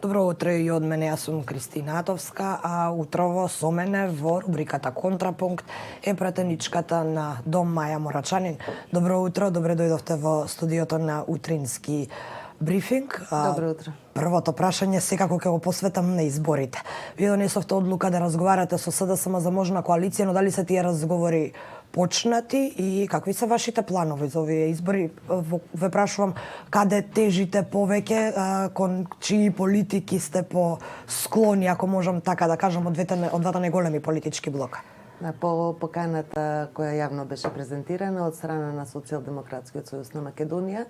Добро утро и од мене, јас сум Кристина Атовска, а утрово со мене во рубриката Контрапункт е пратеничката на Дом Маја Морачанин. Добро утро, добре дојдовте во студиото на утрински брифинг. Добро утро. Првото прашање секако ќе го посветам на изборите. Вие донесовте одлука да разговарате со СДСМ за можна коалиција, но дали се тие разговори почнати и какви се вашите планови за овие избори? Ве прашувам каде тежите повеќе, кон чии политики сте по склони, ако можам така да кажам, од двата најголеми политички блока? По поканата која јавно беше презентирана од страна на Социјалдемократскиот сојуз на Македонија,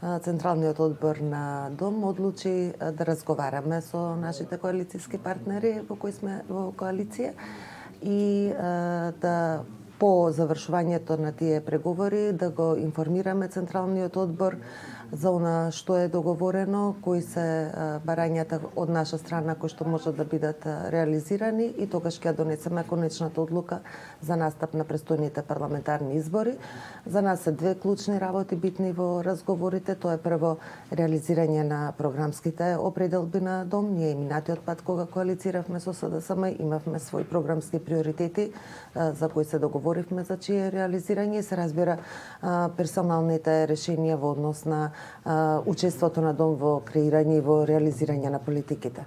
Централниот одбор на Дом одлучи да разговараме со нашите коалицијски партнери во кои сме во коалиција и да по завршувањето на тие преговори да го информираме Централниот одбор за она што е договорено, кои се барањата од наша страна кои што можат да бидат реализирани и тогаш ќе донесеме конечната одлука за настап на престојните парламентарни избори. За нас се две клучни работи битни во разговорите. Тоа е прво реализирање на програмските определби на Дом. Ние и минатиот пат кога коалициравме со СДСМ имавме своји програмски приоритети за кои се договоривме за чие реализирање и се разбира персоналните решенија во однос на учеството на Дом во креирање и во реализирање на политиките.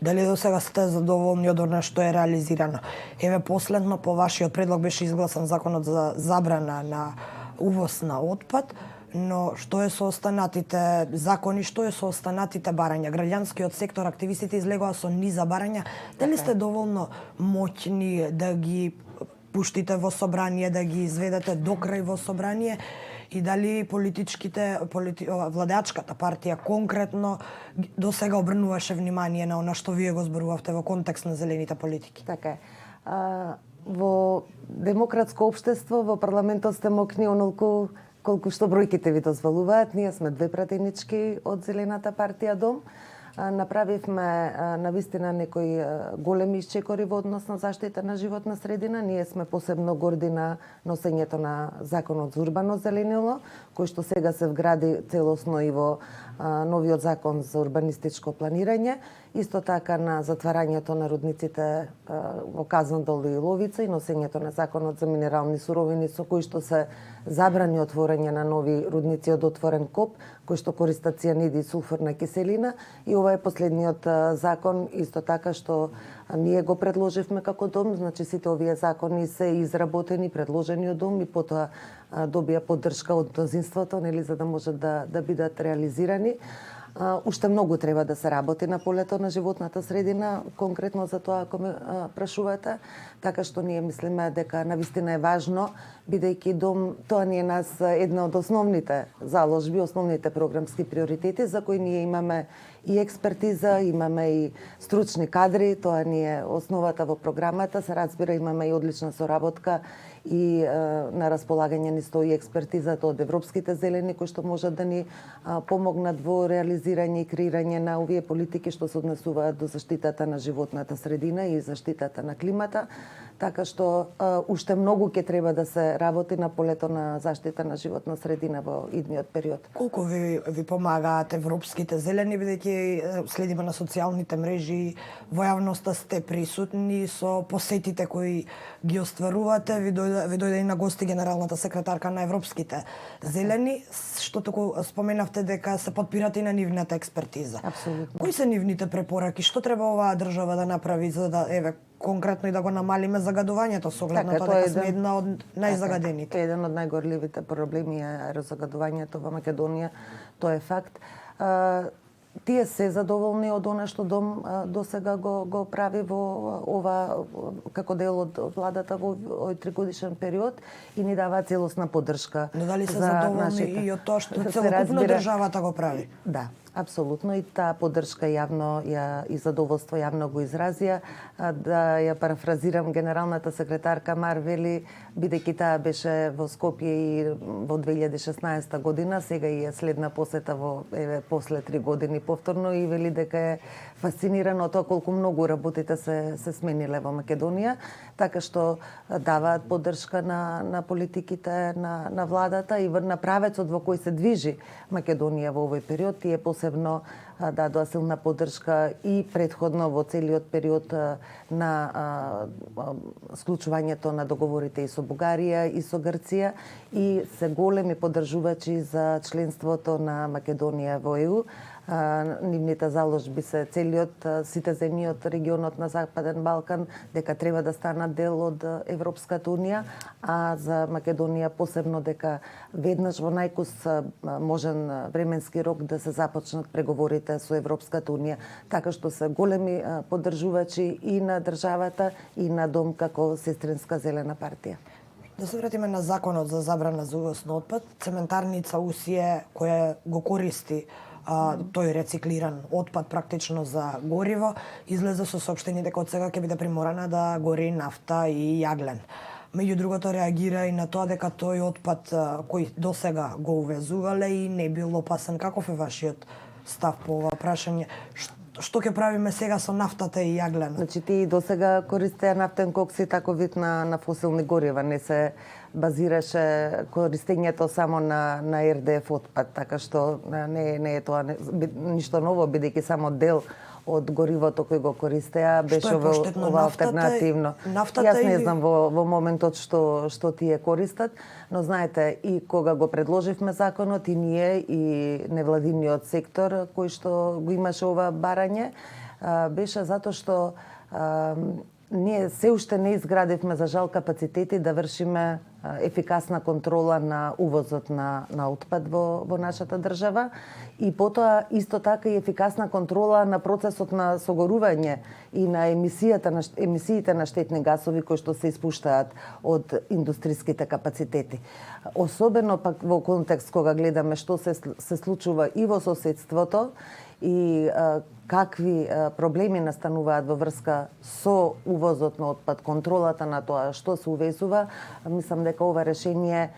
Дали до сега сте задоволни од она што е реализирано? Еве последно по вашиот предлог беше изгласан законот за забрана на увоз на отпад, но што е со останатите закони, што е со останатите барања? Граѓанскиот сектор, активистите излегоа со низа барања. Дали сте доволно моќни да ги пуштите во собрание, да ги изведете до крај во собрание? И дали владеачката партија конкретно до сега обрнуваше внимание на она што вие го зборувавте во контекст на зелените политики? Така е. Во демократско општество, во парламентот сте мокни онолку колку што бројките ви дозволуваат. Ние сме две пратенички од Зелената партија Дом. Направивме навистина некои големи исчекори во однос на заштита на животна средина. Ние сме посебно горди на носењето на законот за урбано зеленило, кој што сега се вгради целосно и во новиот закон за урбанистичко планирање. Исто така на затварањето на рудниците во Казандол и Ловица и носењето на законот за минерални суровини со кои што се забрани отворање на нови рудници од отворен коп, кои што користат цијаниди и сулфурна киселина. И ова е последниот закон исто така што ние го предложивме како Дом, значи сите овие закони се изработени, предложени од Дом и потоа добија поддршка од мнозинството, нели, за да можат да бидат реализирани. Уште многу треба да се работи на полето на животната средина, конкретно за тоа ако ме прашувате, така што ние мислиме дека навистина е важно, бидејќи Дом, тоа ни е нас една од основните заложби, основните програмски приоритети за кои ние имаме и експертиза, имаме и стручни кадри, тоа ни е основата во програмата, се разбира имаме и одлична соработка и на располагање ни стои експертизата од европските зелени кои што можат да ни помогнат во реализирање и креирање на овие политики што се однесуваат до заштитата на животната средина и заштитата на климата. Така што уште многу ќе треба да се работи на полето на заштита на животна средина во идниот период. Колку ви помагаат европските зелени, бидејќи следиме на социјалните мрежи, во јавноста сте присутни со посетите кои ги остварувате, ви дојде и на гости генералната секретарка на европските зелени, што току споменавте дека се подпирате и на нивната експертиза. Апсолутно. Кои се нивните препораки? Што треба оваа држава да направи за да конкретно и да го намалиме загадувањето со оглед на тоа дека сме една од најзагадените? Еден од најгорливите проблеми е аерозагадувањето во Македонија, тоа е факт. Тие се задоволни од она што Дом до сега го прави во ова како дел од владата во овој тригодишен период и ни дава целосна поддршка. Но дали се задоволни и од тоа што целокупно државата го прави? Да. Апсолутно и таа поддршка јавно и задоволство јавно го изразија. Да ја парафразирам генералната секретарка Марвели, бидејќи таа беше во Скопје и во 2016 година, сега и е следна посета во после 3 години повторно и вели дека е фасцинирана од тоа колку многу работите се смениле во Македонија, така што даваат поддршка на политиките на владата и на правецот во кој се движи Македонија во овој период. Тие посебно дадоа силна поддршка и предходно во целиот период на склучувањето на договорите и со Бугарија и со Грција и се големи поддржувачи за членството на Македонија во ЕУ. Нивните заложби се целиот сите земји од регионот на Западен Балкан дека треба да станат дел од Европската унија, а за Македонија посебно дека веднаш во најкус можен временски рок да се започнат преговорите со Европската унија, така што се големи поддржувачи и на државата и на Дом како сестринска зелена партија. Да се вратиме на законот за забрана за увоз на отпад. Цементарница Усие која го користи тој рециклиран отпад практично за гориво, излезе со соопштение дека од сега ќе биде приморана да гори нафта и јаглен. Меѓу другото реагира и на тоа дека тој отпад кој досега го увезувале и не бил опасен. Каков е вашиот став по ова прашање? Што ќе правиме сега со нафтата и јагленот? Значи, тие досега користеа нафтен кокс и тако вид на фосилни горива, не се базираше користењето само на РДФ отпад, така што не е тоа ништо ново, бидејќи само дел од горивото кој го користеа беше ова алтернативно. Јас не знам во моментот што тие користат, но знаете, и кога го предложивме законот и ние и невладиниот сектор кој што го имаше ова барање, беше затоа што ние се уште не изградивме за жал капацитети да вршиме ефикасна контрола на увозот на отпад во нашата држава и потоа исто така и ефикасна контрола на процесот на согорување и на емисиите на штетни гасови кои што се испуштаат од индустриските капацитети. Особено пак во контекст кога гледаме што се случува и во соседството и какви проблеми настануваат во врска со увозот на отпад, контролата на тоа што се увезува, мислам дека ова решение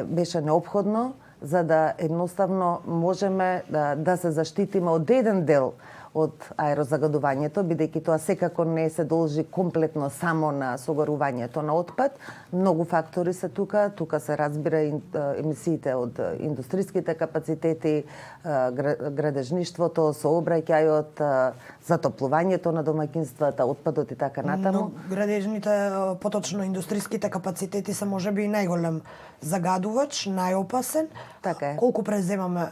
беше неопходно за да едноставно можеме да се заштитиме од еден дел од аерозагадувањето, бидејќи тоа секако не се должи комплетно само на согорувањето на отпад. Многу фактори се тука. Тука се разбира емисиите од индустриските капацитети, градежништвото, сообраќајот, затоплувањето на домаќинствата, отпадот и така натаму. Но градежните, поточно индустриските капацитети се можеби и најголем загадувач, најопасен. Така е. Колку преземаме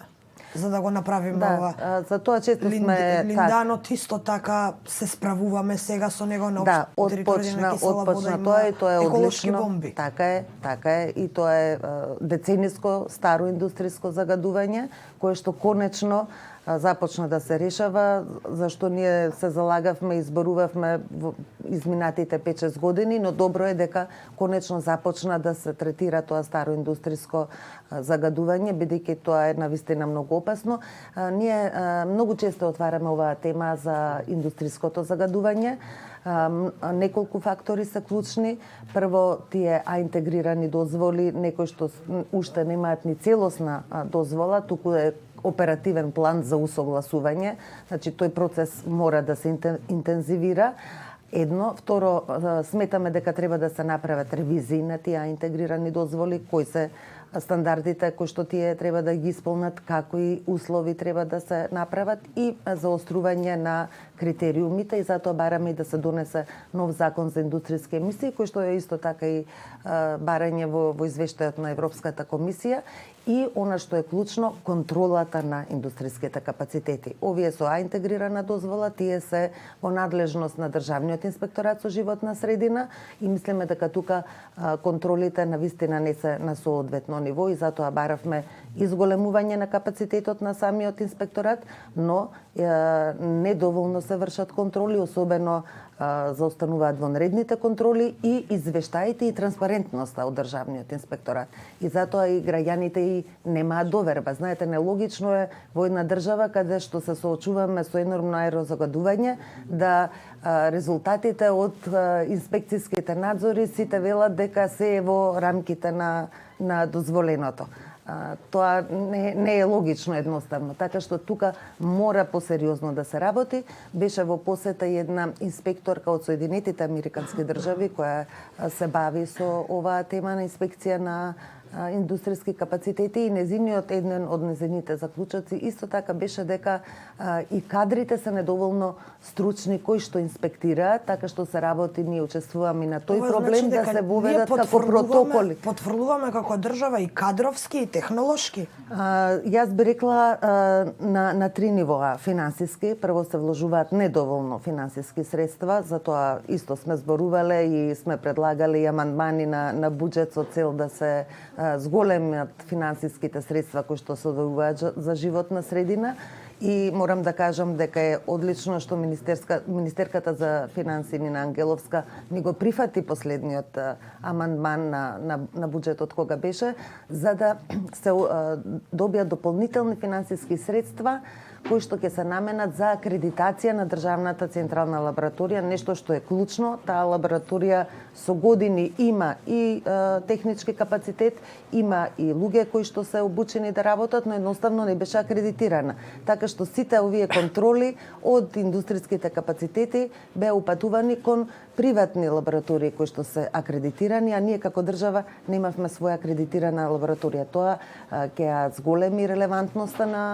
за да го направиме ова? За тоа често сме Линданот исто така се справуваме сега со него на отпочна тоа и тоа е одлично. Бомби. Така е и тоа е децениско старо индустријско загадување кое што конечно започна да се решава, зашто ние се залагавме и зборувавме во изминатите 5-6 години, но добро е дека конечно започна да се третира тоа старо индустриско загадување, бидејќи тоа е навистина многу опасно. Ние многу често отвараме оваа тема за индустриското загадување. Неколку фактори се клучни. Прво, тие интегрирани дозволи, некои што уште немаат ни целосна дозвола, туку е оперативен план за усогласување, значи тој процес мора да се интензивира. Едно, второ, сметаме дека треба да се направат ревизии на тие интегрирани дозволи, кои се стандардите кои што тие треба да ги исполнат, како и услови треба да се направат и заострување на критериумите и затоа бараме и да се донесе нов закон за индустријски емисии, кој што е исто така и барање во извештајот на Европската комисија и она што е клучно, контролата на индустријските капацитети. Овие со интегрирана дозвола, тие се во надлежност на Државниот инспекторат со животна средина и мислиме дека тука контролите навистина не се на соодветно ниво и затоа баравме изголемување на капацитетот на самиот инспекторат, но недоволно се вршат контроли, особено заостануваат вонредните контроли и извештаите и транспарентноста од Државниот инспекторат. И затоа и граѓаните и немаат доверба. Знаете, нелогично е во една држава каде што се соочуваме со енормно аерозагадување да резултатите од инспекцијските надзори сите велат дека се е во рамките на дозволеното. Тоа не е логично едноставно, така што тука мора посериозно да се работи. Беше во посета една инспекторка од Соединетите Американски држави која се бави со оваа тема на инспекција на индустријски капацитети и незиниот еден од незините заклучоци исто така беше дека и кадрите се недоволно стручни кои што инспектираат, така што се работи, ние учествуваме на тој проблем да се воведат како протоколи. Потврдуваме како држава и кадровски и технолошки. Јас би рекла на три нивоа финансиски. Прво се вложуваат недоволно финансиски средства, затоа исто сме зборувале и сме предлагале и амандмани на буџет со цел да се зголемат финансиските средства кои што се одвојуваат за животна средина. И морам да кажам дека е одлично што министерката за финансии Нина Ангеловска ни го прифати последниот амандман на буџетот кога беше, за да се добијат дополнителни финансиски средства кои што ќе се наменат за акредитација на државната централна лабораторија, нешто што е клучно. Таа лабораторија со години има и технички капацитет, има и луѓе кои што се обучени да работат, но едноставно не беше акредитирана. Така што сите овие контроли од индустријските капацитети беа упатувани кон приватни лаборатории кои што се акредитирани, а ние како држава немавме своја акредитирана лабораторија. Тоа ќе ја зголеми релевантноста на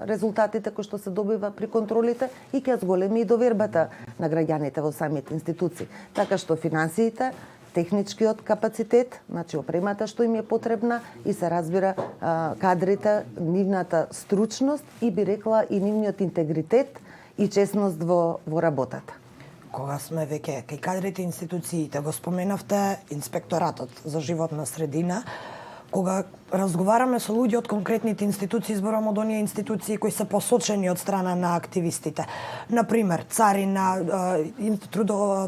резултатите кои што се добива при контролите и ќе ја зголеми и довербата на граѓаните во самите институции. Така што финансиите, техничкиот капацитет, значи опремата што им е потребна и се разбира кадрите, нивната стручност и би рекла и нивниот интегритет и честност во работата. Кога сме веќе кај кадрите и институциите, го споменавте инспекторатот за животна средина, кога разговараме со луѓе од конкретните институции, зборам од оние институции кои се посочени од страна на активистите. Например, Царина,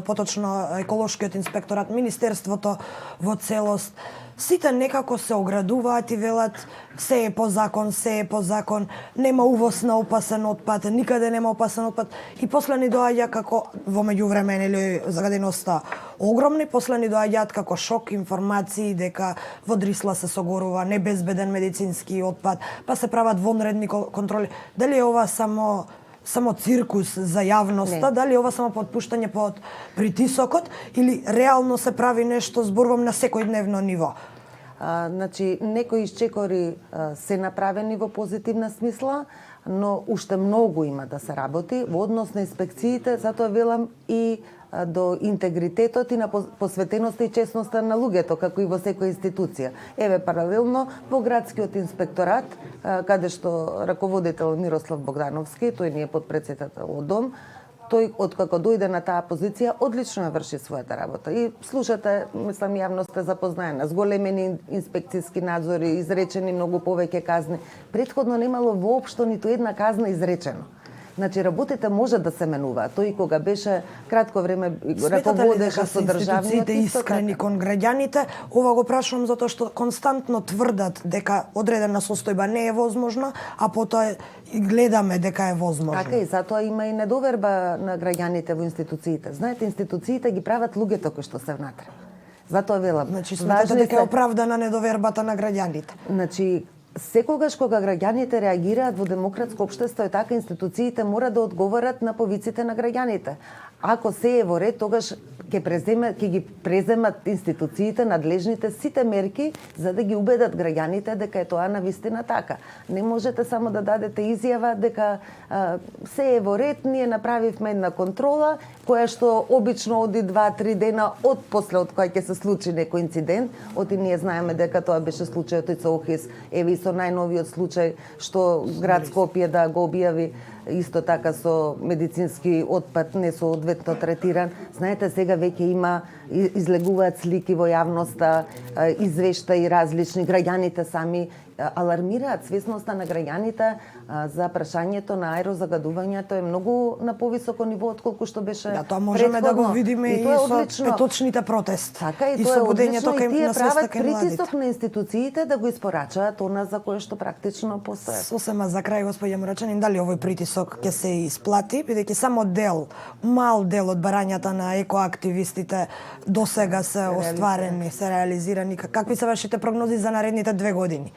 поточно еколошкиот инспекторат, Министерството во целост, сите некако се оградуваат и велат се е по закон, нема увоз на опасен отпад, никаде нема опасен отпад. И после ни доаѓа како во меѓувреме нели загаденоста огромни, после ни доаѓаат како шок информации дека во Дрисла се согорува небезбеден медицински отпад, па се прават вонредни контроли. Дали е ова само циркус за јавноста, Не. дали ова само подпуштање под притисокот или реално се прави нешто, зборувам на секојдневно ниво? Значи, некои исчекори се направени во позитивна смисла, но уште многу има да се работи во однос на инспекциите, затоа велам и до интегритетот и на посветеноста и честноста на луѓето, како и во секоја институција. Еве, паралелно, во градскиот инспекторат, каде што раководител Мирослав Богдановски, тој не е подпредседател од Дом, тој откако дојде на таа позиција одлично ја врши својата работа. И слушате, мислам, јавноста е запознаена, зголемени инспекцијски надзори, изречени многу повеќе казни. Претходно немало воопшто ниту една казна изречено. Значи, работите може да се менуваат. Тој кога беше кратко време раководеше со државниот, институциите искрени кон граѓаните? Ова го прашувам затоа што константно тврдат дека одредена состојба не е возможна, а потоа и гледаме дека е возможно. Така и затоа има и недоверба на граѓаните во институциите. Знаете, институциите ги прават луѓето кои што се внатре. Затоа велам. Значи, сметате дека е оправдана недовербата на граѓаните? Значи, секогаш кога граѓаните реагираат во демократско општество, и така институциите мора да одговорат на повиците на граѓаните. Ако се е во ред, тогаш ќе ги преземат институциите, надлежните сите мерки за да ги убедат граѓаните дека е тоа навистина така. Не можете само да дадете изјава дека се е во ред, ние направивме една контрола која што обично оди 2-3 дена од после од кога ќе се случи некој инцидент. Оти ние знаеме дека тоа беше случајот со Охрис, еве и со најновиот случај што град Скопје да го објави исто така со медицински отпад несоодветно третиран. Знаете, сега веќе има, излегуваат слики во јавноста, извештаи различни, граѓаните сами алармираат. Свесноста на граѓаните за прашањето на аерозагадувањето е многу на повисоко ниво отколку што беше Да, тоа можеме да го видиме и со петочните протести. Така и тоа е одлично и тие прават притисок на институциите да го испорачаат она за кое што практично постои. Сосема за крај, господја Мурачанин, дали овој притисок ќе се исплати, бидејќи само мал дел од барањата на екоактивистите досега се остварени, се реализирани. Какви се вашите прогнози за наредните 2 години?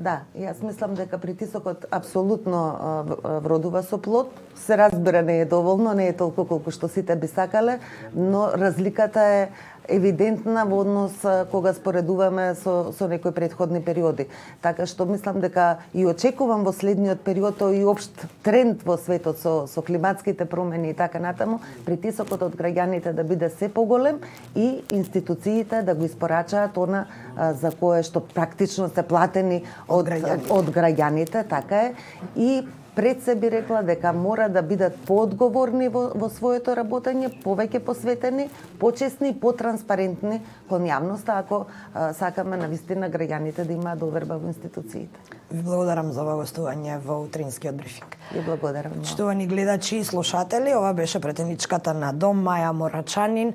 Да, јас мислам дека притисокот апсолутно вродува со плод. Се разбира, не е доволно, не е толку колку што сите би сакале, но разликата евидентна во однос кога споредуваме со некои претходни периоди. Така што мислам дека и очекувам во следниот период тој и општ тренд во светот со климатските промени и така натаму, притисокот од граѓаните да биде се поголем и институциите да го испорачаат она за кое што практично се платени од граѓаните, така е, и пред се би рекла дека мора да бидат поодговорни во своето работење, повеќе посветени, почесни, потранспарентни кон јавноста, ако сакаме навистина граѓаните да имаат доверба во институциите. Ви благодарам за ова гостување во утринскиот брифинг. Ви благодарам. Почитувани гледачи и слушатели, ова беше претеничката на Дом Маја Морачанин.